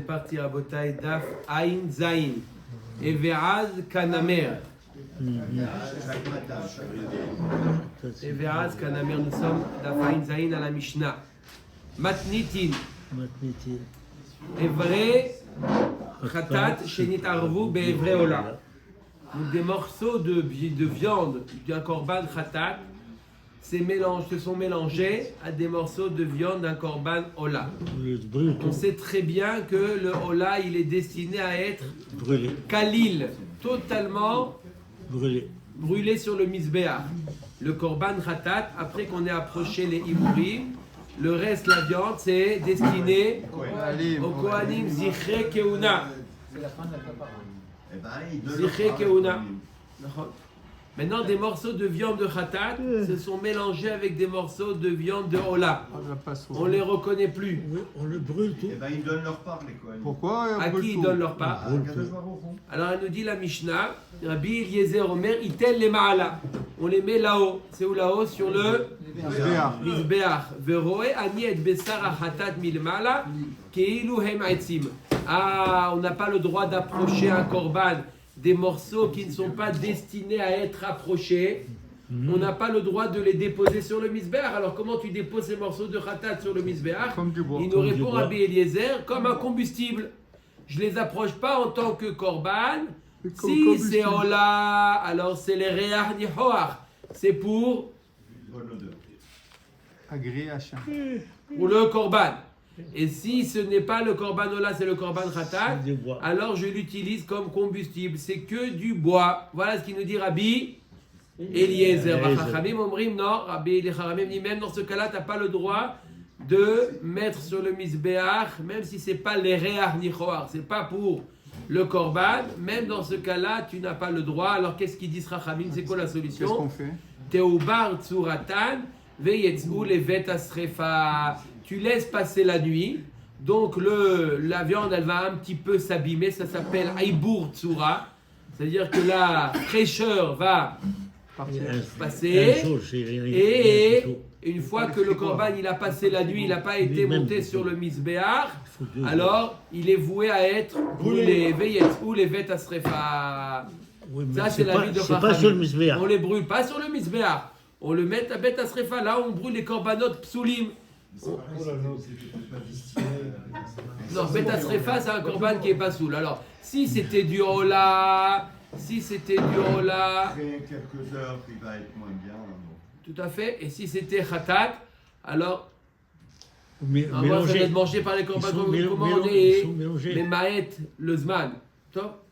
C'est parti à Botaï Daf Ain Zain et Ve'az Kanamer. Et Ve'az Kanamer, nous sommes Daf Ain Zain à la Mishnah. Matnitin. Evre Khatat Shenit Arvu Be'evre Ola. Donc des morceaux de viande d'un korban Khatat se sont mélangés à des morceaux de viande d'un korban Ola. On sait très bien que le Ola, il est destiné à être brûlé, Kalil, totalement brûlé sur le Mizbeach. Le korban Khatat, après qu'on ait approché les Imurim, le reste, la viande, c'est destiné au Kohanim Zichre Keuna. Zichre Keuna. Maintenant, des morceaux de viande de Khatat se sont mélangés avec des morceaux de viande de Ola. On ne les reconnaît plus. Oui, on le brûle tout. Ils donnent leur part, les Kohanim. Pourquoi À qui ils donnent leur part? Alors, elle nous dit la Mishnah, Rabbi Eliezer Omer, Itel les Ma'ala. On les met là-haut. C'est où là-haut? Sur le Mizbeach. Veroe ani et besar Khatat milmala, keilu hem aitzim. Ah, on n'a pas le droit d'approcher un korban des morceaux qui ne sont pas destinés à être approchés. On n'a pas le droit de les déposer sur le Mizbeach. Alors comment tu déposes ces morceaux de Khatat sur le Mizbeach? Il nous répond Rabbi Eliezer comme un combustible. Je ne les approche pas en tant que korban. Si c'est Ola, alors c'est les Reach Nihoach. C'est pour le korban. Et si ce n'est pas le korban Ola, c'est le korban Khatat, alors je l'utilise comme combustible. C'est que du bois. Voilà ce qu'il nous dit Rabbi Eliezer. Chachamim omrim, non, Rabbi Eliezer dit même dans ce cas-là, tu n'as pas le droit de mettre sur le Mizbeach, même si ce n'est pas les Reach Nichoar, ce n'est pas pour le korban, même dans ce cas-là, tu n'as pas le droit. Alors qu'est-ce qu'ils disent Chachamim? C'est quoi la solution? Qu'est-ce qu'on fait? Teubar Tsuratan Veyetzou Levet Asrefa. Tu laisses passer la nuit, donc la viande elle va un petit peu s'abîmer, ça s'appelle Aïbour Tsura, c'est-à-dire que la fraîcheur va passer, et une fois que le korban il a passé la nuit, il n'a pas été monté sur le Mizbeach, alors il est voué à être brûlé. Veyetzou Levet Asrefa. Ça c'est la vie de Chachamim. On les brûle pas sur le Mizbeach, on le met à Bet Asrefa, là on brûle les korbanot psulim. Non, Bet Asrefa, c'est un korban qui est pas soul. Alors, si c'était du Ola, Après quelques heures, il va être moins bien. Tout à fait. Et si c'était Khatat, alors, Mais ça va être mangé par les korban commandés. Mais Maët, le Zman.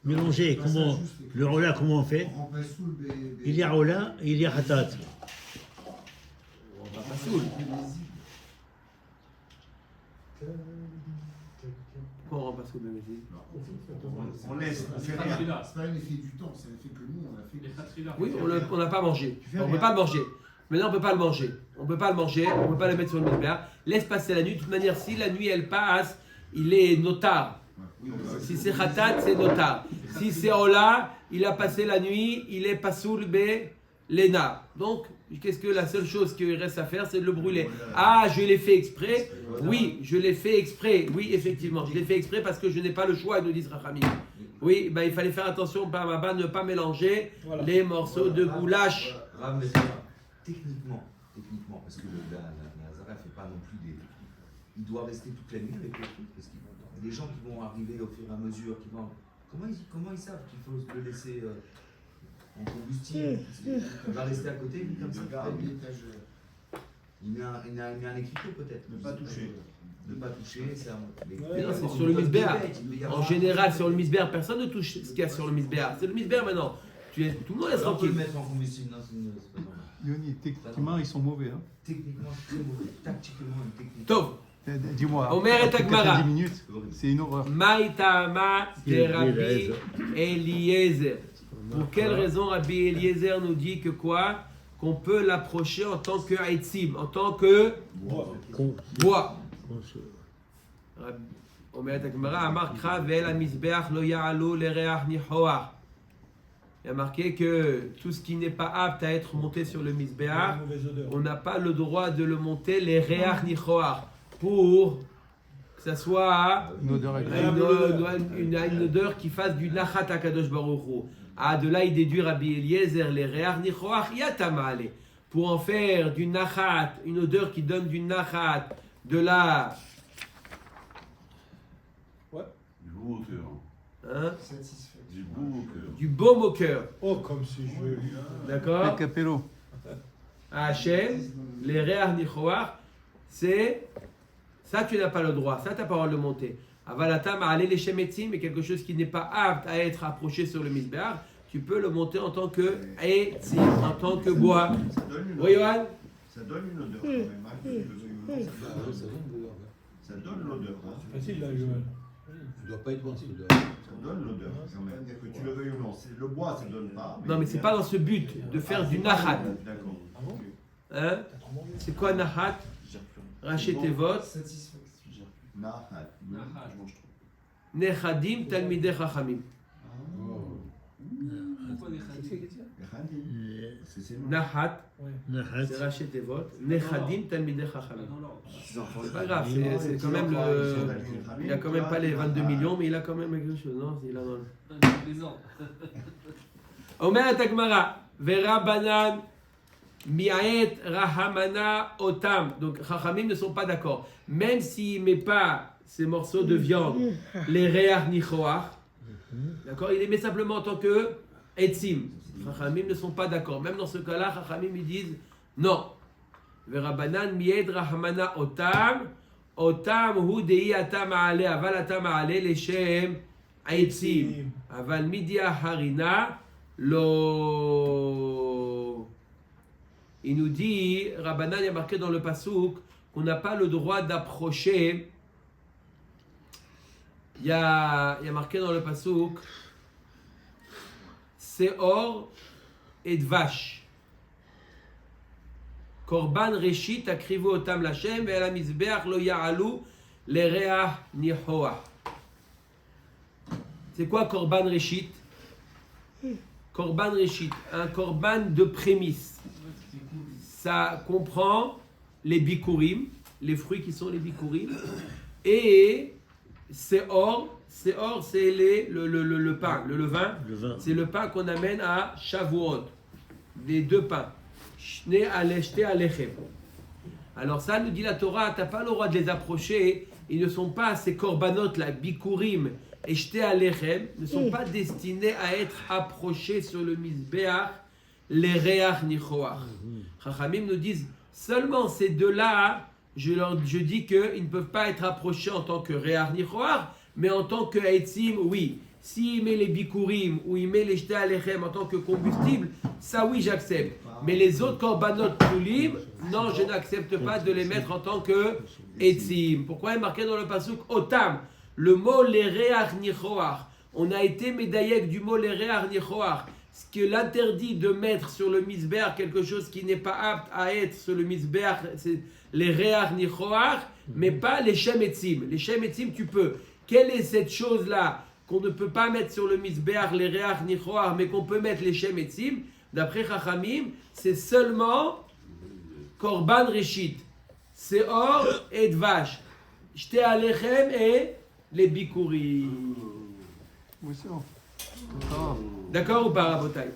Mélanger, comment le Ola, comment on fait? Il y a Ola, il y a Khatat. Pas soul. Pourquoi on rend pas soul le Mézi? On laisse, on fait rien. C'est pas un effet du temps, c'est un effet que nous, on a fait. Oui, on n'a pas mangé. On ne peut pas le manger. Maintenant, on ne peut pas le manger. On ne peut pas le manger, on ne peut pas le mettre sur le Mizbeach. Laisse passer la nuit. De toute manière, si la nuit elle passe, il est notar. Si c'est Khatat, c'est notar. Si c'est Ola, il a passé la nuit, il est pasoul be lena. Donc, qu'est-ce que la seule chose qu'il reste à faire, c'est de le brûler. Ah, je l'ai fait exprès. Oui, je l'ai fait exprès. Oui, effectivement, je l'ai fait exprès parce que je n'ai pas le choix, nous disent Rachamim. Oui, il fallait faire attention, ne pas mélanger les morceaux de goulash. Techniquement, parce que la Zara ne fait pas non plus des. Il doit rester toute la nuit avec le truc, parce qu'il y a des gens qui vont arriver au fur et à mesure, qui vont. Comment ils savent qu'il faut le laisser en combustible? Il va rester à côté, lui, comme ça. Il met un écriteau peut-être. Ne pas toucher. Ne pas toucher, c'est c'est sur le Mizbeach. En général, sur le Mizbeach, personne ne touche ce qu'il y a sur le Mizbeach. C'est le Mizbeach maintenant. Tout le monde est on peut tranquille. le mettre en combustible, non, c'est pas normal. Yoni, techniquement, ils sont mauvais. Hein. Techniquement, c'est très mauvais. Tactiquement et techniquement. Tov. Dis-moi, Omer et après Agmara. 10 minutes, c'est une horreur. Maïtama de Rabbi Eliezer. Pour quelle raison Rabbi Eliezer nous dit que quoi? Qu'on peut l'approcher en tant que Aitzim, en tant que bois. Omer et Agmara, Amar Kra ve'el ha-mizbeach lo ya'alu le reach nihoach. Il y a marqué que tout ce qui n'est pas apte à être monté sur le Mizbeach, on n'a pas le droit de le monter les Reach Nichoar pour que ça soit Une odeur agréable. une odeur qui fasse du nachat akadosh baruch hu. Ah, de là il déduit Rabbi Eliezer les reach nichoach yatamale. Pour en faire du nachat, une odeur qui donne du nachat, de la Du beau au cœur. hein, Satisfait. Du beau au cœur. du baume au cœur. Oh, comme c'est joli. D'accord? Capello. À Hachem, les reach nichoach, c'est ça, tu n'as pas le droit, ça, tu n'as pas le droit de le monter. Avalatam aller les shemetzim, mais quelque chose qui n'est pas apte à être approché sur le misbéach, tu peux le monter en tant que etzim, en tant que bois. Ça donne une Oui, odeur. Yohan? Ça donne une odeur quand même. Hein, que tu le veuilles ou non, ça donne l'odeur. Hein. Facile là, Joël. Il doit pas être bon, c'est l'odeur. Ça donne l'odeur quand même. Que tu le veuilles ou non. Le bois, ça donne pas. Non, mais c'est pas dans ce but de faire du nachat. D'accord. Hein? C'est quoi nachat? Rachetez votre Satisfaction. Nahat. nechadim talmidei chachamim. C'est Nachat, Nahat. c'est racheter votre nechadim talmidei chachamim. C'est pas grave, c'est quand même il a quand même pas les 22 millions, mais il a quand même quelque chose, non? Il a dans Omer Takmara, Vera Banan, Miaet Rahamana Otam. Donc, Chachamim ne sont pas d'accord. Même s'il ne met pas ces morceaux de viande, les Reach Nichoach, d'accord, il les met simplement en tant que Etzim. Chachamim ne sont pas d'accord. Même dans ce cas-là, Chachamim ils disent non. Vera Banan, Miaet Rahamana Otam, Otam hu dei atam ale, aval atam ale, leshem Etzim. Aval Midia Harina. Il nous dit, Rabbanan, il y a marqué dans le Passouk qu'on n'a pas le droit d'approcher. Il y a marqué dans le Passouk Seor et Dvash. Korban Reshit akrivu otam Lashem ve'el hamizbeach lo ya'alu lereach nichoach. C'est quoi Korban Reshit? Korban Reshit, un korban de prémisse. Ça comprend les bikurim, les fruits qui sont les bikurim, et Seor, c'est le pain, le levain. C'est le pain qu'on amène à Shavuot, les deux pains. Shne aleshte alechem. Alors ça nous dit la Torah, tu n'as pas le droit de les approcher, ils ne sont pas ces korbanot là, bikurim et shte alechem, ne sont pas destinés à être approchés sur le misbeach, les reach nichoach. Chachamim nous disent, seulement ces deux-là, je dis qu'ils ne peuvent pas être approchés en tant que reach nichoach, mais en tant que etzim, oui. S'il met les bikurim ou il met les shte alechem en tant que combustible, ça oui j'accepte. Mais les autres korbanot pulim, non, je n'accepte pas de les mettre en tant que etzim. Pourquoi il est marqué dans le pasuk otam? Le mot les reach nichoach. On a été médaillé du mot les reach nichoach. Ce que l'interdit de mettre sur le misbeach quelque chose qui n'est pas apte à être sur le misbeach, c'est les reach nichoach, mais pas les shem etzim. Les shem etzim, tu peux. Quelle est cette chose-là qu'on ne peut pas mettre sur le misbeach, les reach nichoach, mais qu'on peut mettre les shem etzim? D'après Chachamim, c'est seulement Korban Reshit, Seor et Dvash, Shte Alechem et les Bikurim. Oui, c'est bon. D'accord ou pas, Rabotai?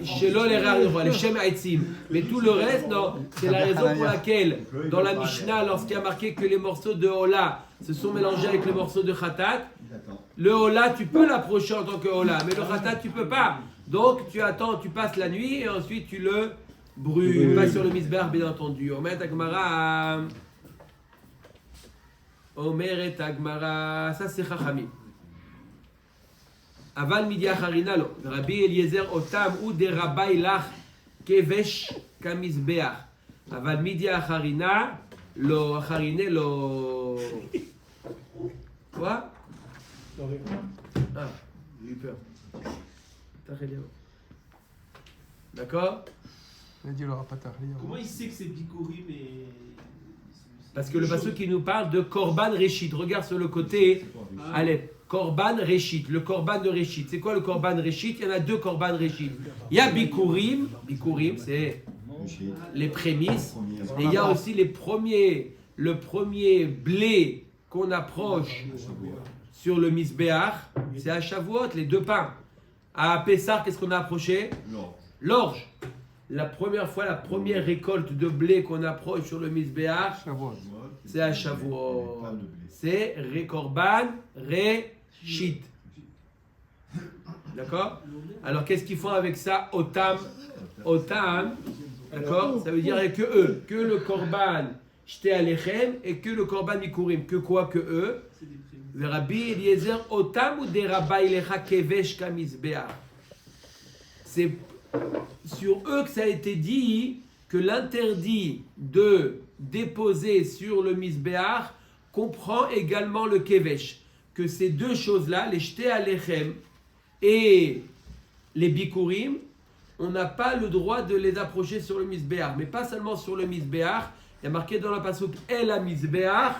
Shelo les Reach, les Shem Haitzim. Mais tout le reste, non. C'est la raison pour laquelle, dans la Mishnah, lorsqu'il y a marqué que les morceaux de Hola se sont mélangés avec les morceaux de Khatat, le Hola, tu peux l'approcher en tant que Hola, mais le Khatat, tu peux pas. Donc, tu attends, tu passes la nuit et ensuite tu le brûles. Pas sur le misbeach, bien entendu. Omer et Agmara. Omer et Agmara. Ça, c'est Chachamim. Aval midia harina lo. Rabbi Eliezer otam ou de rabbi lach kevesh kamizbeach. Aval midia harina lo harine lo. Quoi? Ah, j'ai eu peur. D'accord? Il a dit le rapatar. Comment il sait que c'est Bikurim et. Parce que le passage qui nous parle de Korban Reshit. Regarde sur le côté. Allez, Korban Reshit. Le Korban de Reshit. C'est quoi le Korban Reshit? Il y en a deux Korban Reshit. Il y a Bikurim. Bikurim, c'est les prémices. Et il y a aussi le premier blé qu'on approche sur le Misbéach, c'est à Shavuot, les 2 pains. À Pessah, qu'est-ce qu'on a approché? L'orge. La première récolte de blé qu'on approche sur le Misbéach, c'est à Shavuot. C'est Korban Reshit. D'accord? Alors qu'est-ce qu'ils font avec ça? Otam. D'accord? Ça veut dire que eux, que le Korban Shte Alechem et que le Korban Bikurim. Que quoi que eux? Le Rabbi Eliezer Otam ou des Rabbi Lecha Kevesh Kamizbeach. C'est sur eux que ça a été dit que l'interdit de déposer sur le Misbéach comprend également le Kevesh. Que ces 2 choses-là, les Shte Alechem et les Bikurim, on n'a pas le droit de les approcher sur le Misbéach. Mais pas seulement sur le Misbéach. Il y a marqué dans la passouk El HaMizbeach.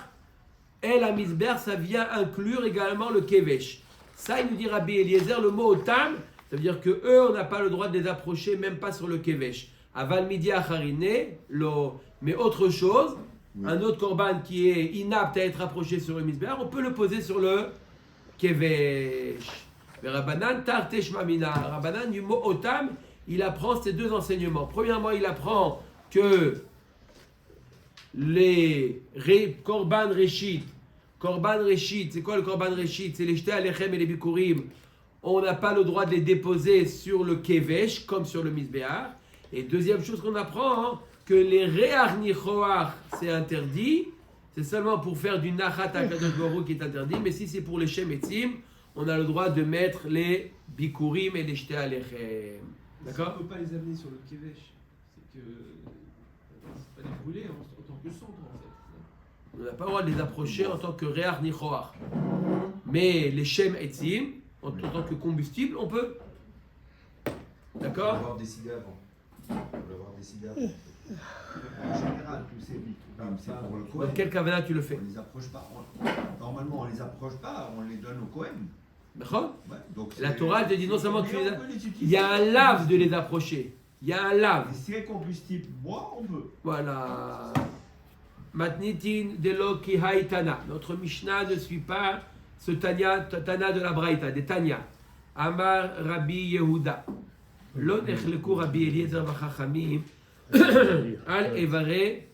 El HaMizbeach, ça vient inclure également le Kevesh. Ça, il nous dit Rabbi Eliezer, le mot Otam, ça veut dire que eux, on n'a pas le droit de les approcher, même pas sur le Kevesh. Aval Midi Acharine, mais autre chose, un autre korban qui est inapte à être approché sur le Misbéach, on peut le poser sur le Kevesh. Mais Rabbanan, Tartesh Mamina, Rabbanan, du mot Otam, il apprend ces 2 enseignements. Premièrement, il apprend que les Korban Reshit, c'est quoi le Korban Reshit? C'est les Shte Alechem et les Bikurim. On n'a pas le droit de les déposer sur le Kevesh, comme sur le Misbéach. Et deuxième chose qu'on apprend, que les Re'ach Nichoach, c'est interdit. C'est seulement pour faire du Nachat HaKadosh Baruch Hu qui est interdit. Mais si c'est pour les Shem Etzim, on a le droit de mettre les Bikurim et les Shte Alechem. D'accord? On ne peut pas les amener sur le Kevesh. C'est que c'est pas les brûler en tant que centre en fait. On n'a pas le droit de les approcher en tant que Re'ach Nichoach. Mais les Shem Etzim, en tant que combustible, on peut. D'accord? On va l'avoir décidé avant. En général, tous ces bikurim, c'est pour le Dans Kohen. quel Kavana tu le fais? On les approche pas. Normalement, on les approche pas, on les donne au Kohen. D'accord? Ouais, donc La c'est- Torah te dit non seulement tu Mais les on as... peut les utiliser. Il y a un lave de les approcher. Il y a un lave. Et si c'est combustible, moi, on peut. Voilà. Matnitin delo ki haïtana. Notre Mishnah ne suit pas ce Tana de la Braïta, des Tanya. Amar Rabbi Yehuda. Lo nechleku Rabbi Eliezer v'chachamim al evare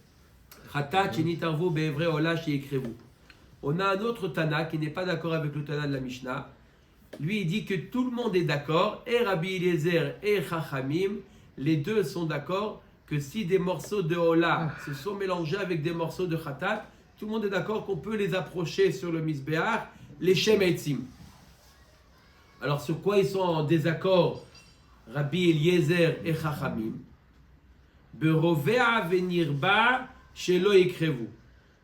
chatat shenitarvu be'evre ola sheikrevu. On a un autre Tana qui n'est pas d'accord avec le Tana de la Mishnah. Lui, il dit que tout le monde est d'accord, et Rabbi Eliezer et Chachamim, les 2 sont d'accord que si des morceaux de Ola se sont mélangés avec des morceaux de Khatat, tout le monde est d'accord qu'on peut les approcher sur le Misbéach, les Shem Etzim. Alors sur quoi ils sont en désaccord Rabbi Eliezer et Chachamim? Berovea venirba shelo ikrevu.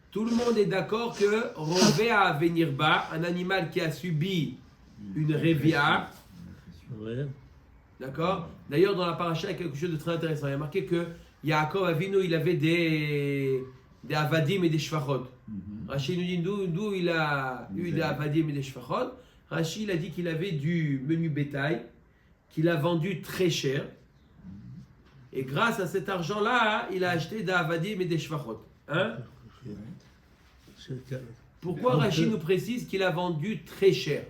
Tout le monde est d'accord que Rovea venirba, un animal qui a subi une révia, Ouais. d'accord? D'ailleurs, dans la paracha, il y a quelque chose de très intéressant. Il y a marqué que Yaakov Avinu, il avait des avadim et des shvachot. Rashi nous dit d'où il a eu des avadim et des shvachot. Rashi, il a dit qu'il avait du menu bétail, qu'il a vendu très cher. Et grâce à cet argent-là, il a acheté des avadim et des shvachot. Hein? Pourquoi Rashi nous précise qu'il a vendu très cher?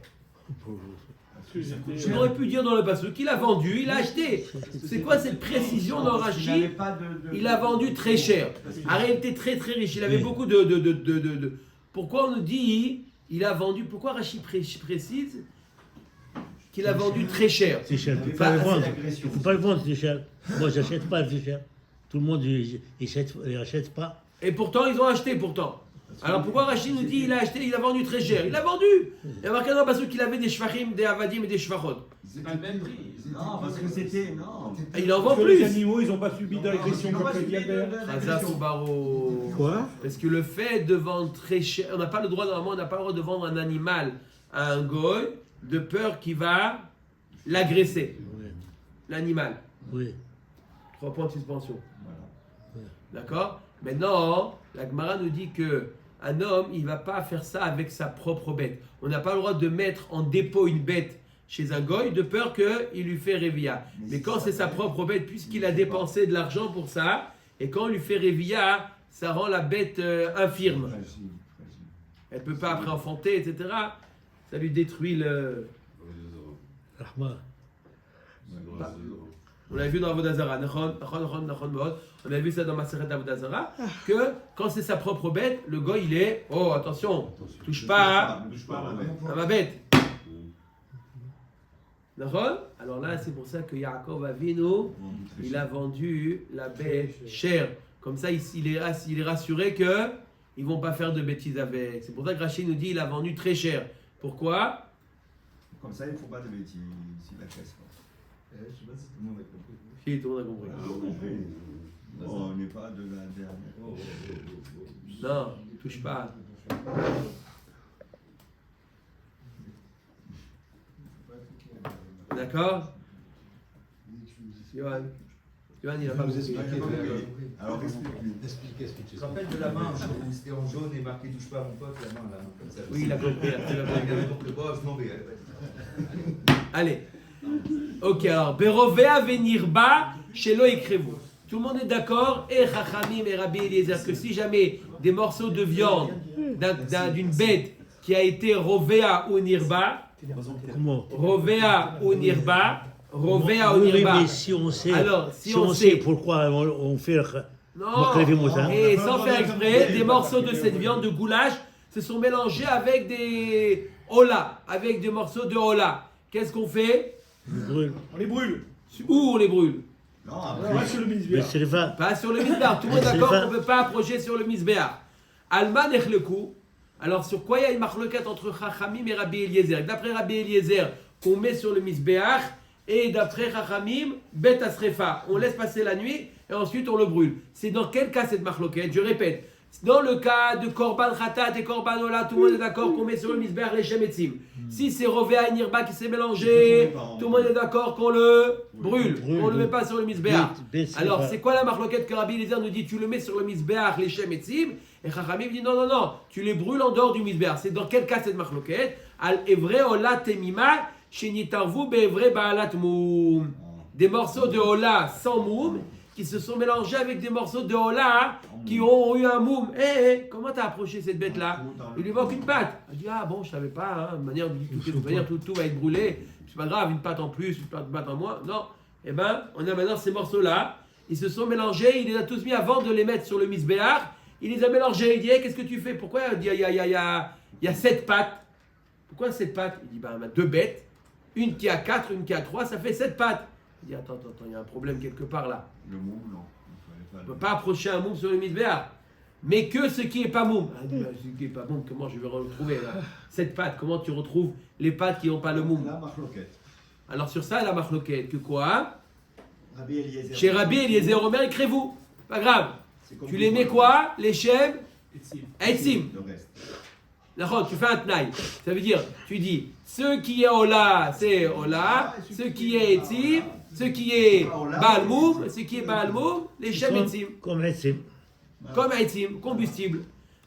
Tu aurais pu dire dans le passage qu'il a vendu, il a acheté. C'est quoi cette précision dans Rashi? Il a vendu très cher. Arrête était très très riche. Il avait beaucoup de. Pourquoi on nous dit il a vendu? Pourquoi Rashi précise qu'il a vendu très cher? C'est cher. Tu ne peux pas le vendre. Tu ne peux pas le vendre, c'est cher. Moi, j'achète pas, c'est cher. Tout le monde n'achète pas. Et pourtant, ils ont acheté pourtant. Alors pourquoi Rachid nous dit il a acheté, il a vendu très cher? Il a vendu. Il y a marqué dans parce qu'il avait des shvachim, des avadim et des shvachot. C'est pas le même prix. Non, parce que c'était. Non. Et il en vend Parce que les plus. animaux, ils n'ont pas subi d'agression comme le diabète. Razaf ou Baro. Quoi? Parce que le fait de vendre très cher, on n'a pas le droit, normalement, on n'a pas le droit de vendre un animal à un goy de peur qu'il va l'agresser. Ouais. L'animal. Oui. 3 points de suspension. Voilà. D'accord? Maintenant, la Gemara nous dit que un homme, il ne va pas faire ça avec sa propre bête. On n'a pas le droit de mettre en dépôt une bête chez un goy de peur qu'il lui fait révia. Mais quand c'est sa propre bête, puisqu'il a dépensé de l'argent pour ça, Et quand on lui fait révilla, ça rend la bête infirme. Fragile. Elle ne peut pas après enfanter, etc. Ça lui détruit le... Rahma. On l'a vu dans Avodah Zarah. On a vu ça dans Maseret Avodah Zarah, que quand c'est sa propre bête, le gars il est, oh attention, touche pas Ne touche pas à la bête. à ma bête. D'accord? Alors là, c'est pour ça que Yaakov Avinu, il a vendu la bête chère. Comme ça, il est rassuré que ils vont pas faire de bêtises avec. C'est pour ça que Rachid nous dit il a vendu très cher. Pourquoi? Comme ça, il ne faut pas de bêtises. Si la caisse pas. Je sais pas si tout le monde a compris. Si, tout le monde a compris. On n'est pas de la dernière. Non, touche pas. D'accord? Johan, il a pas compris. Alors, explique-lui. Expliquez ce que tu Tu te rappelles de la main où c'était en jaune et marqué touche pas à mon pote, la main là, comme ça. Oui, il a compris. Il a compris. Bon, je m'en vais. Allez. Ok, alors, Berovea venirba, Shelo écrivez-vous. Tout le monde est d'accord, et Chachamim et Rabbi Eliezer, que si jamais des morceaux de viande d'une bête qui a été Rovea ou Nirba, Comment? Rovea ou Nirba, Rovea ou Oui, Nirba. mais si on sait, Alors, si on sait pourquoi on fait le... Non, et sans faire exprès, des morceaux de cette viande de goulash se sont mélangés avec des hola, avec des morceaux de hola. Qu'est-ce qu'on fait? On les brûle. Où on les brûle? Non, Ouais, sur le Mais misbéar. c'est le vin. Pas sur le misbéar. Tout le monde est C'est d'accord le qu'on ne peut pas approcher sur le misbéar. Alman echleku. Alors sur quoi il y a une marloquette entre Chachamim et Rabbi Eliezer? D'après Rabbi Eliezer, qu'on met sur le misbéar, et d'après Chachamim, bet asrefa. On laisse passer la nuit et ensuite on le brûle. C'est dans quel cas cette marloquette? Je répète. Dans le cas de Korban Khatat et Korban Ola, tout le monde est d'accord qu'on met sur le misbéar les Shem Etzim. Si c'est Rovea et Nirba qui s'est mélangé, tout le monde est d'accord qu'on le brûle. On ne le met pas sur le misbéar. Alors c'est quoi la marloquette que Rabbi Eliezer nous dit? Tu le mets sur le misbéar les Shem Etzim. Et Chachamim dit non, tu les brûles en dehors du misbéar. C'est dans quel cas cette marloquette? Al Evre Ola Temima, Shenitarvu Be'evre Baalat Moum. Des morceaux de Ola sans moum qui se sont mélangés avec des morceaux de Ola qui ont eu un moum. Comment t'as approché cette bête-là? Il lui manque une patte. Elle dit bon, je savais pas, de manière, tout va être brûlé. C'est pas grave, une patte en plus, une patte en moins. Non. Eh ben, on a maintenant ces morceaux-là. Ils se sont mélangés, il les a tous mis avant de les mettre sur le misbéar. Il les a mélangés. Il dit qu'est-ce que tu fais? Pourquoi il y a 7 pattes? Pourquoi 7 pattes? Il dit on a 2 bêtes. Une qui a 4, une qui a 3, ça fait 7 pattes. Il dit attends, il y a un problème quelque part là. Le moum, non. On ne peut pas approcher un moum sur le misbéar. Mais que ce qui n'est pas moum. Ce qui n'est pas moum, comment je vais retrouver là? 7 pattes, comment tu retrouves les pattes qui n'ont pas le moum? La marloquette. Alors sur ça, la marloquette, que quoi? Rabbi Eliezer. Chez Rabbi Eliezer Omer, écrivez-vous. Pas grave. Tu les mets quoi? Les Shem Etzim. Le reste. D'accord, tu fais un tnaï. Ça veut dire, tu dis, ce qui est Ola, c'est Ola. Ce qui est Etzim, ce qui est Baal Moum, ce qui est Baal Moum, les Shem Etzim. Comme Etzim. Comme Etzim, combustible.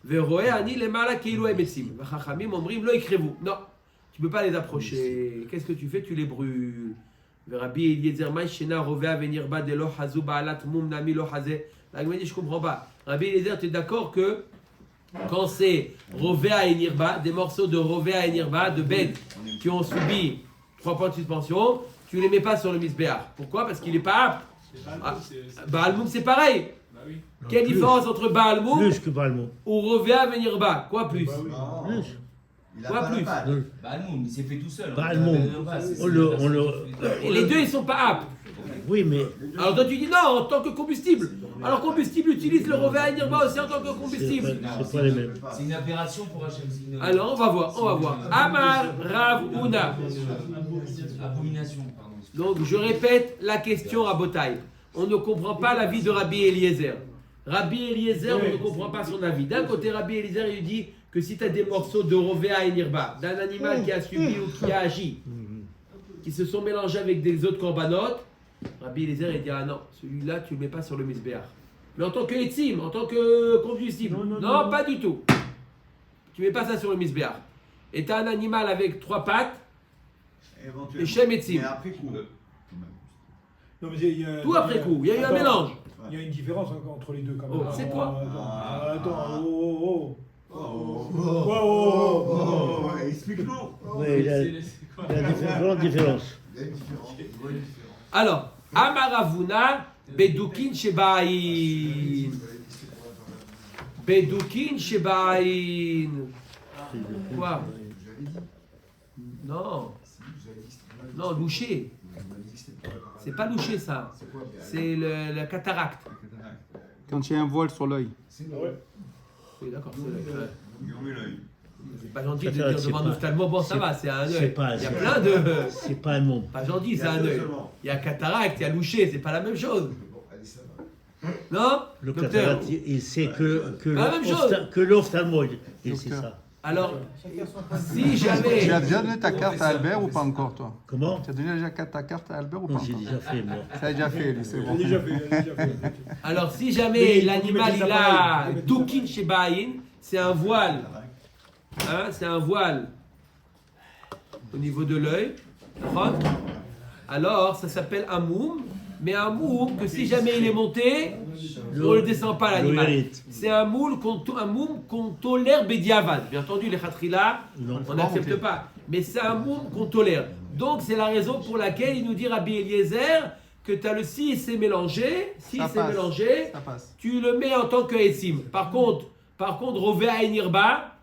Veroé ani le mala keilu etzim. Vachachamim omrim lo écrivez-vous. Non, tu ne peux pas les approcher. Qu'est-ce que tu fais? Tu les brûles. Rabbi Eliezer Maï Shena Rovea venir ba de lo hazu baalat mum nami lo hazé. Là, il m'a dit, je comprends pas. Rabbi Eliezer, tu es d'accord que quand c'est Rovea et Nirba, des morceaux de Rovea et Nirba, de bêtes qui ont subi 3 points de suspension, tu ne les mets pas sur le misbéar. Pourquoi? Parce qu'il n'est pas apte. Baal Moum, c'est pareil. Bah oui. Quelle différence entre Baal Moum Plus que Balmont. ou Rovea et Nirba? Quoi plus? Non. Plus. Il a Quoi pas plus? la patte. Balmoum, il s'est fait tout seul. Balmoum. Et les deux, ils sont pas aptes. Oui, mais Alors toi, tu dis non, en tant que combustible. Alors combustible utilise le Rovea et Nirba aussi en tant que combustible. c'est pas les mêmes. C'est une aberration pour Hachem. Alors on va voir. Amar Rav Una. Abomination, pardon. Donc je répète la question à Botaï. On ne comprend pas l'avis de Rabbi Eliezer. Rabbi Eliezer, on ne comprend pas son avis. D'un côté, Rabbi Eliezer, il dit que si tu as des morceaux de Rovea et Nirba, d'un animal qui a subi ou qui a agi, qui se sont mélangés avec des autres corbanotes, Rabbi Eliezer, il dit ah non, celui-là, tu ne le mets pas sur le misbéar. Mais en tant que etzim, en tant que combustible, non, pas du tout. Tu ne mets pas ça sur le misbéar. Et tu as un animal avec 3 pattes, Éventuellement. les Shem Etzim. Mais après coup. Non, mais il y a- Tout après coup, il y a eu un Attends. mélange. Il y a une différence entre les deux quand même. Oh, c'est quoi? Attends, Explique-nous. Oui, il y a une grande différence. Il y a une différence. Alors, Amaravuna, Bedoukin Shebaïn. Bedoukin Shebaïn. Quoi? Non. Non, loucher. C'est pas loucher ça. C'est la cataracte. Quand il y a un voile sur l'œil. Oui, d'accord. Fermez l'œil. C'est pas gentil de Cataracte, dire c'est devant pas- un ophtalmo, bon ça va, c'est un c'est œil. pas- Il y a c'est plein de. C'est pas un monde. Pas gentil, c'est un œil. Il y a cataracte, il y a loucher, c'est pas la même chose. Non? Le Docteur. cataracte, il sait que La même chose. l'ophtalmo, il sait Docteur. ça. Alors, si jamais. Tu as déjà donné ta carte à Albert ou pas encore, toi? Comment? Tu as donné déjà ta carte à Albert ou pas Non, j'ai encore? déjà fait, moi. Ça a déjà fait, lui, c'est bon. Il a déjà fait. Alors, si Mais jamais il l'animal met des il a appareils, il met des Doukin Shebaïn, c'est un voile. Hein, c'est un voile au niveau de l'œil. D'accord? Alors, ça s'appelle un moum. Mais un moum que si jamais il est monté, on ne le descend pas l'animal. L'oïrite. C'est un moum qu'on tolère bédiavad. Bien entendu, les khatrila, Non. on n'accepte pas. Mais c'est un moum qu'on tolère. Donc, c'est la raison pour laquelle il nous dit Rabbi Eliezer que tu as le si c'est mélangé. Si Ça c'est passe. mélangé, Ça passe. tu le mets en tant que esim. Par contre, Rové à Enirba,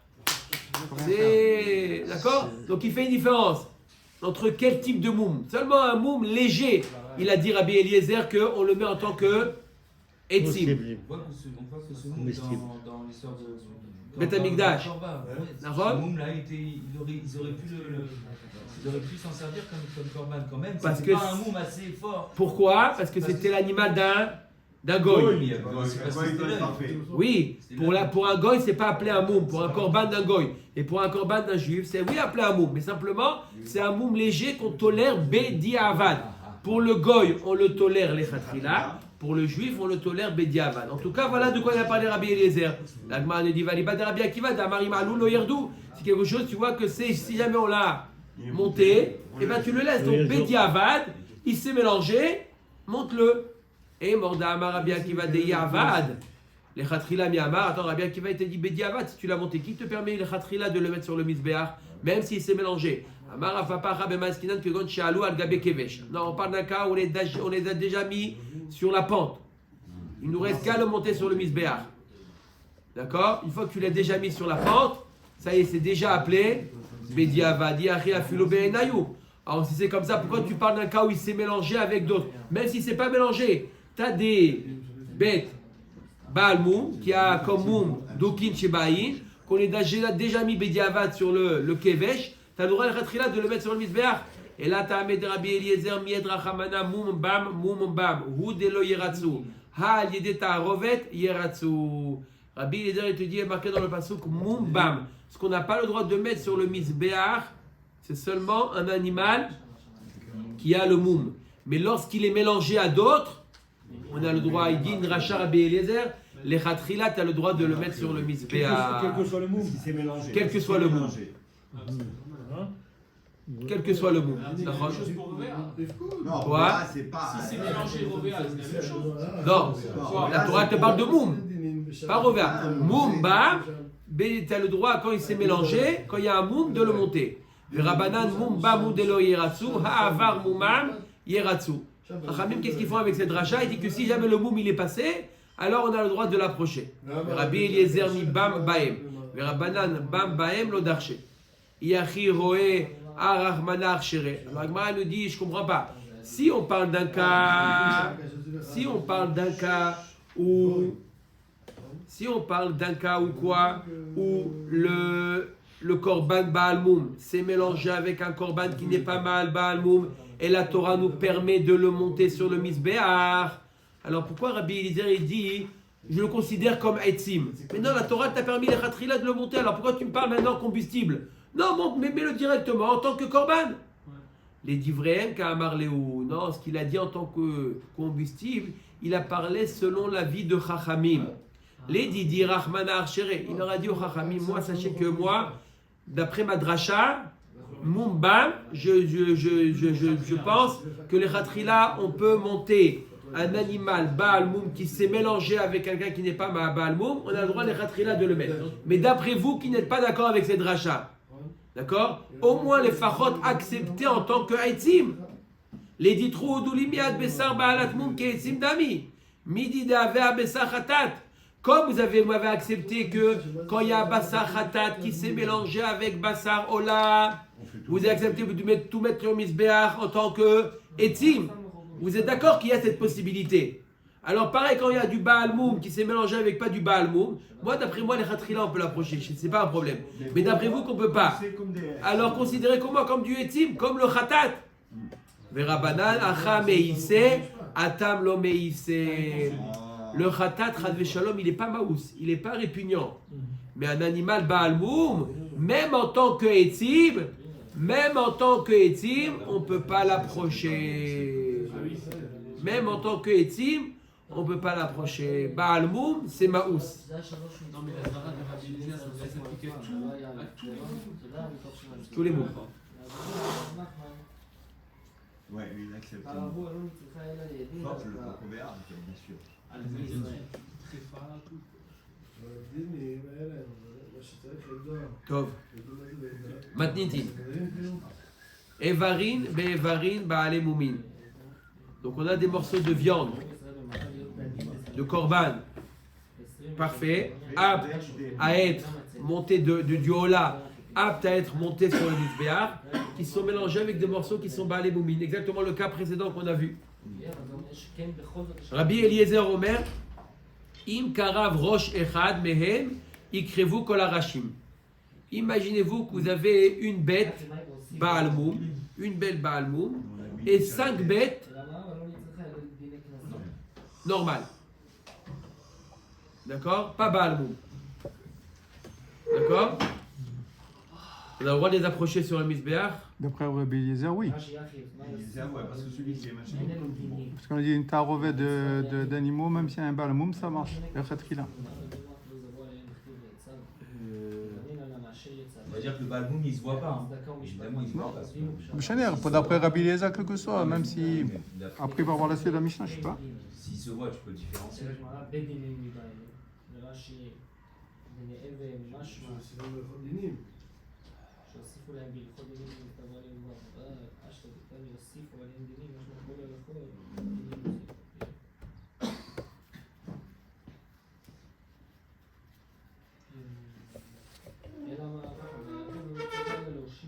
c'est. D'accord? Donc, il fait une différence entre quel type de moum. Seulement un moum léger. Il a dit Rabbi Eliezer qu'on le met en tant que etzim. Possible. On voit que ce moum Comestible. dans l'histoire de Beth Amikdash. Ce D'accord? moum-là, ils auraient pu s'en servir comme korban quand même. Parce C'était que pas un moum assez fort. Pourquoi? Parce que c'était l'animal d'un goy. C'est parce que c'était l'œil. Oui, pour un goy, c'est pas appelé un moum. Pour un korban d'un goy. Et pour un korban d'un juif, c'est oui appelé un moum. Mais simplement, c'est un moum léger qu'on tolère bédiavad. Pour le goy, on le tolère les khatrila. Pour le juif, on le tolère bédiavad. En tout cas, voilà de quoi il a parlé Rabbi Eliezer. L'agma ne dit Valiba de Rabbi Akiva, d'Amari Malou, lo yerdou. C'est quelque chose, tu vois, que c'est si jamais on l'a monté, et ben tu le laisses. Donc bédiavad, il s'est mélangé, monte-le. Et Morda Amar Rabbi Akiva de Yavad. Les khatrila mi'amar. Attends, Rabbi Akiva, il te dit bédiavad, si tu l'as monté, qui te permet les khatrila de le mettre sur le misbéach, même s'il s'est mélangé? Amar Afapa Bemaskinan Kegon Shalou Al Gabe Kevesh. Non, on parle d'un cas où on les a déjà mis sur la pente. Il nous reste qu'à le monter sur le misbéach. D'accord? Une fois que tu l'as déjà mis sur la pente, ça y est, c'est déjà appelé Bediavadi Achi Afilo Be'enayou. Alors si c'est comme ça, pourquoi tu parles d'un cas où il s'est mélangé avec d'autres? Même si c'est pas mélangé, tu as des bêtes Baal Moum qui a comme Moum Dokin Shebaïn, qu'on est déjà mis Bediavad sur le Kevesh. Tu as le droit de le mettre sur le misbéach. Et là, tu as Ahmed Rabbi Eliezer, Mied Rachamana, Moum Bam, Hu Delo Yeratsu, Ha Yedeta Rovet Yeratsu. Rabbi Eliezer, il te dit, marqué dans le pasuk, Moum Bam. Ce qu'on n'a pas le droit de mettre sur le misbéach, c'est seulement un animal qui a le moum. Mais lorsqu'il est mélangé à d'autres, on a le droit, il dit, Racha Rabbi Eliezer, les khatrila, tu as le droit de le mettre sur le misbéach. Quel que soit le moum. Quel que soit le moum. Quel que soit le mot. D'accord. Chose pour Rovéa. Non, Quoi? là, c'est pas. Si c'est mélangé Rovéa, c'est la même chose. Non, la Torah te parle de moum. Pas Rovéa. Moum, bam, tu as le droit, quand il s'est mélangé, quand il y a un moum, de le monter. Le Rabbanan, moum, bam, moudelo yeratsu, ha'avar moumam, yeratsu. Rachamim, qu'est-ce qu'ils font avec cette dracha? Il dit que si jamais le moum il est passé, alors on a le droit de l'approcher. Rabbi Eliezer mi bam baem. Rabbanan bam baem lo darche. Yachi roé arachmana archere. Alors Agmara nous dit, je comprends pas. Si on parle d'un cas, où quoi, où le korban Baal Moum s'est mélangé avec un korban qui n'est pas mal Baal Moum, et la Torah nous permet de le monter sur le misbéach. Alors pourquoi Rabbi Eliezer il dit, je le considère comme etzim? Mais non, la Torah t'a permis les khatrila de le monter, alors pourquoi tu me parles maintenant combustible? Non, monte, mais mets-le directement en tant que korban. Les divréem ka'amar Léou, non, ce qu'il a dit en tant que combustible, il a parlé selon l'avis de Chachamim. Les Didi Rahmana Archere, il leur a dit au Chachamim, moi, sachez que moi, d'après ma dracha, Mumbam, je pense que les khatrila, on peut monter un animal Baal Moum qui s'est mélangé avec quelqu'un qui n'est pas Baal Moum, on a le droit les Khatrila de le mettre. Mais d'après vous qui n'êtes pas d'accord avec cette rachat, d'accord, au moins les Fachot acceptés en tant que Haïtim. Les Ditrou Doulimiad Bessar Baalat Moum qui Haïtim Dami. Midi Davea Bessar Khatat. Comme vous m'avez accepté que quand il y a Bassar Khatat qui s'est mélangé avec Bassar Ola, vous avez accepté de tout mettre au Misbeach en tant que Etim. Vous êtes d'accord qu'il y a cette possibilité. Alors pareil, quand il y a du Baal Moum qui s'est mélangé avec pas du Baal Moum, moi d'après moi les Khatrila on peut l'approcher, c'est pas un problème. Mais d'après vous qu'on peut pas. Alors considérez comment comme du Etim, comme le Khatat. Verabanan Acha Meïse, Atam Lo Meïse. Le Khatat, Radve Shalom, il n'est pas maous, il n'est pas répugnant. Mais un animal Baal Moum, même en tant que Etim, on ne peut pas l'approcher. Même en tant que Etim, on ne peut pas l'approcher. Baal Moum, c'est maous. Non, mais la Zara de Rabbi Eliezer, ça s'applique à Tous les mots. Ouais, lui, il accepte. Force le couvert, bien sûr. Tov. Matniti. Evarin, Be'evarin, Ba'ale Moumin. Donc on a des morceaux de viande, de korban, parfait, apte à être monté du hola, apte à être monté sur le misbéach, qui sont mélangés avec des morceaux qui sont Ba'ale Moumin. Exactement le cas précédent qu'on a vu. Rabbi Eliezer Omer, Im karav rosh echad mehem, ikrevu kol harashim. Imaginez-vous que vous avez une bête Baal Moum, une belle Baal Moum, et 5 bêtes normales. D'accord? Pas Baal Moum. D'accord? On a le droit de les approcher sur le misbéach. D'après Rabbi Eliezer, oui. Parce que celui qui est machin. Parce qu'on a dit une tarovet d'animaux, même s'il y a un Baal Moum, ça marche. Le Khatrila. On va dire que le Balmoum il se voit pas. Évidemment, il se voit pas. D'après Rabbi Eliezer, quel que soit, même si. Après, il va avoir la suite de la Mishnah, je sais pas. S'il se voit, tu peux le différencier.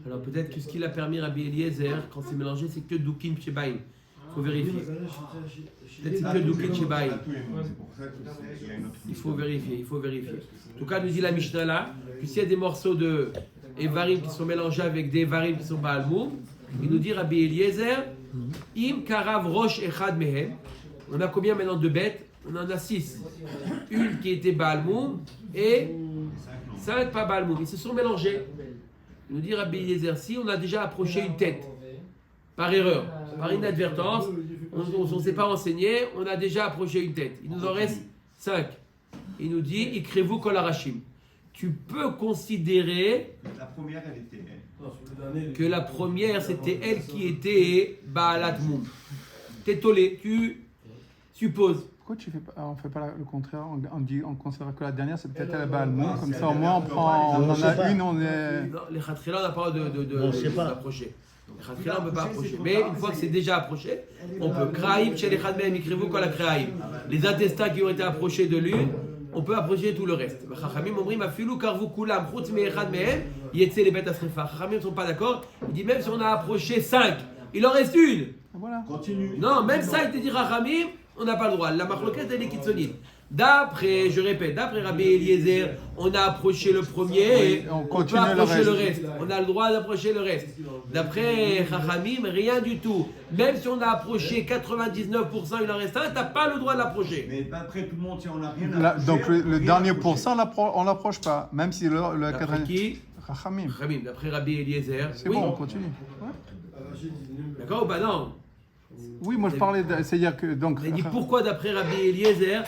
Alors peut-être que ce qu'il a permis à Rabbi Eliezer, quand c'est mélangé, c'est que Doukin Shebaïm. Il faut vérifier. Peut-être c'est que Doukin Shebaïm. Il faut vérifier. En tout cas, nous dit la Mishnah là, que s'il y a des morceaux de Evarim qui sont mélangés avec des Evarim qui sont Baal Moum, il nous dit Rabbi Eliezer, Im karav rosh echad mehem. On a combien maintenant de bêtes? On en a 6. Une qui était Baal Moum et 5 pas Baal Moum. Ils se sont mélangés. Il nous dit Rabbi Eliezer, si on a déjà approché une tête, par erreur, par inadvertance, on ne s'est pas renseigné, on a déjà approché une tête. Il nous en reste 5. Il nous dit, Ikrevu kol harashim. Tu peux considérer La première, elle était. que la première, c'était elle qui était Baalat Moum. T'es tolé, tu supposes. Pourquoi on ne fait pas le contraire? On considère que la dernière, c'est peut-être la Baal Moum. Comme ça, au moins, on en a une, on est. Non, les Khatrila, on n'a pas le droit d'approcher. Les Khatrila, on ne peut pas approcher. Mais une fois que c'est déjà approché, on peut. Kraïm, chez les Khadmehem, écrivez-vous quoi la Kraïm. Les intestins qui ont été approchés de l'une, on peut approcher tout le reste. Chachamim omrim afilu karvu kulam chutz me'echad mehem yetze les bêtes asrefa. Chachamim ne sont pas d'accord. Il dit même si on a approché 5, il en reste une. Voilà. Continue. Non, même ça, il te dit Chachamim, on n'a pas le droit. La marloquette, elle est kitsonite. D'après Rabbi Eliezer, on a approché le premier, on peut continue approcher le le reste. On a le droit d'approcher le reste. D'après Chachamim, rien du tout. Même si on a approché 99%, il en reste un, t'as pas le droit de l'approcher. Mais après tout le monde, si on n'a rien à Donc le dernier pourcent, on l'approche pas. Même si le D'après qui? Chachamim. Chachamim, d'après Rabbi Eliezer. C'est oui. bon, on continue. D'accord ou pas? Non. Oui, moi je parlais, c'est-à-dire que donc. Il dit pourquoi d'après Rabbi Eliezer,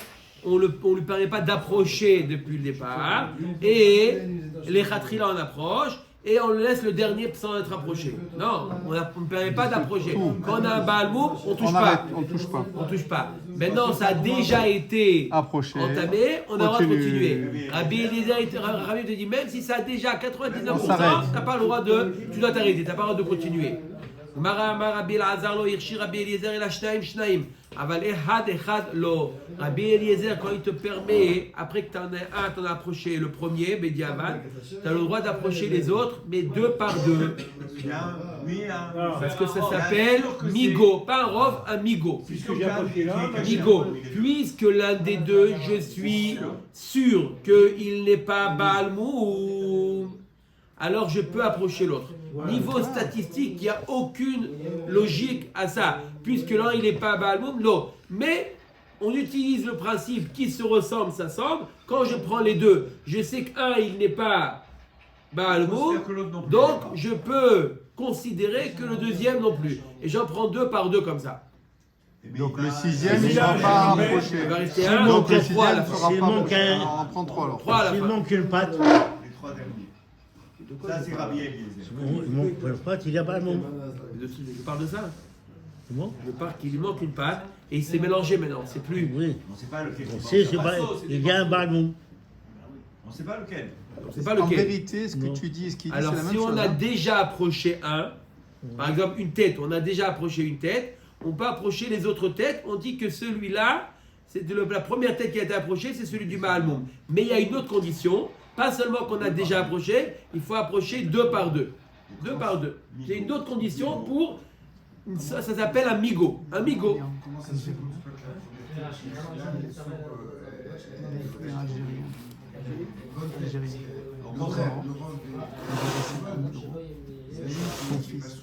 on ne lui permet pas d'approcher depuis le départ, et les Khatrila en approchent, et on laisse le dernier sans être approché. Non, on ne permet pas d'approcher. Quand on a un Baal Moum, on ne touche pas. On touche pas. On touche pas. Maintenant, ça a déjà été Approché. entamé, on a le droit de Continue. continuer. Rabbi Eliezer, Rabbi te dit, même si ça a déjà 99%, On s'arrête. tu n'as pas le droit de. Tu dois t'arrêter, tu n'as pas le droit de continuer. Rabbi Elazar lo hirshi Rabbi Eliezer el shnaim shnaim. Aval ehad echad lo. Rabbi Eliezer, quand il te permet, après que tu en as un, tu en as approché le premier, Bediavad, tu as le droit d'approcher les autres, mais deux par deux. Parce que ça s'appelle migo, pas un rov, un migo. Puisque j'ai approché là, Migo, puisque l'un des deux, je suis sûr qu'il n'est pas Baal Moum, alors je peux approcher l'autre. Niveau statistique, il n'y a aucune logique à ça, puisque l'un il n'est pas Baal Moum, non. Mais on utilise le principe qui se ressemble, s'assemble. Quand je prends les deux, je sais qu'un il n'est pas Baal Moum, donc je peux considérer que le deuxième non plus. Et j'en prends deux par deux comme ça. Donc le sixième, il ne sera pas approché. Il va rester un, Donc donc le trois à la sixième fin. ne sera S'il pas manque approché. un- On en prend trois alors. Trois à la S'il fin. manque une patte, Les trois derniers. Ça, c'est Rabbi Eliezer. il manque une patte, il y a pas le monde. Je parle de ça. C'est bon? Je parle qu'il lui manque une patte et il s'est mélangé maintenant. C'est plus. Oui. On ne sait pas lequel. On sait, c'est pas, il y a un ballon. On ne sait pas lequel. C'est pas En lequel. vérité, ce que Non. tu dis et ce qu'il dit, Alors c'est la si même on chose. a hein. déjà approché un, par exemple une tête, on a déjà approché une tête, on peut approcher les autres têtes. On dit que celui-là, c'est la première tête qui a été approchée, c'est celui du Baal Moum. Mais il y a une autre condition. Pas seulement qu'on a déjà approché, il faut approcher deux par deux. Deux par deux. C'est une autre condition pour. Ça s'appelle un migo. Un migo. Comment ça se fait Au contraire. Son fils,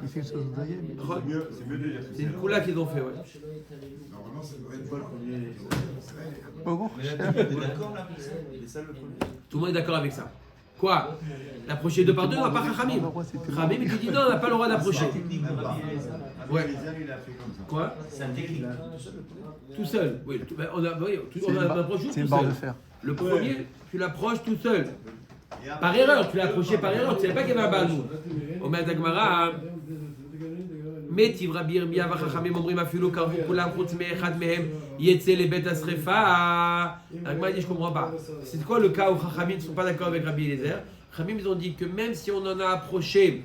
il fait une chose d'ailleurs. C'est mieux de dire que C'est une coula qu'ils ont fait, ouais. Normalement, ça devrait être Oh, bon. Tout le monde est d'accord avec ça. Quoi? L'approcher deux par deux, non, pas Chachamim. Chachamim, il te dit non, on n'a pas le droit d'approcher. Ouais. Eliezer, il a fait comme ça. Quoi? Tout seul. Oui, on approche juste C'est une tout barre de seul. fer. Le premier, tu l'approches tout seul. Et après, Par erreur, tu l'as approché par erreur, tu ne savais pas qu'il y avait un Baal Moum. Omer Dagmara, Metiv Rabbi Yirmiyah v'Chachamim omrim afilu karvu kulam chutz me'echad mehem yetze lebet asrefa. Dagmara dit je comprends pas. C'est quoi le cas où Chachamim ne sont pas d'accord avec Rabbi Eliezer? Chachamim ils ont dit que même si on en a approché,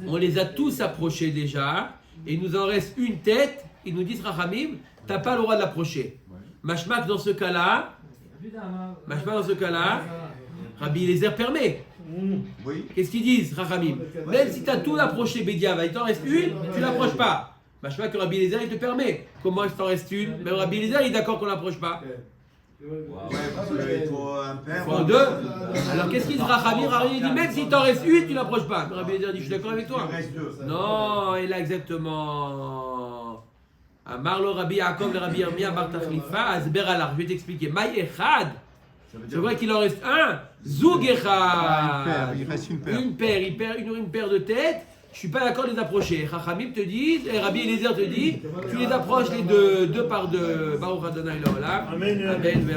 on les a tous approchés déjà, et il nous en reste une tête, ils nous disent Chachamim, t'as pas le droit de l'approcher. Mashmak dans ce cas-là, Rabbi Eliezer permet. oui. Qu'est-ce qu'ils disent, Rachamim? Même si tu as tout approché, Bédiava, il t'en reste une, tu l'approches pas. Machma que Rabbi Eliezer, il te permet. Comment il t'en reste une? Même Rabbi Eliezer, il est d'accord qu'on l'approche pas. Ouais, parce qu'il faut un père. Faut deux. Alors qu'est-ce qu'il dit, Rachamim? Rachamim dit, même si t'en reste une, tu l'approches pas. Rabbi Eliezer dit, je suis d'accord avec toi. Il reste deux. Non, il a exactement. Amarlo Rabbi Yaakov, le Rabbi Yirmiyah, Bar Tachlifa, Azber Alar. Je vais t'expliquer. Maï Echad. C'est vrai qu'il en reste un. Zoug Echad. Il reste une paire. Une paire, une paire de têtes. Je suis pas d'accord de les approcher. Chachamim te dit, et Rabbi Eliezer te dit, tu les approches les deux par deux. Baruch Adonai Leolam. Amen. Amen.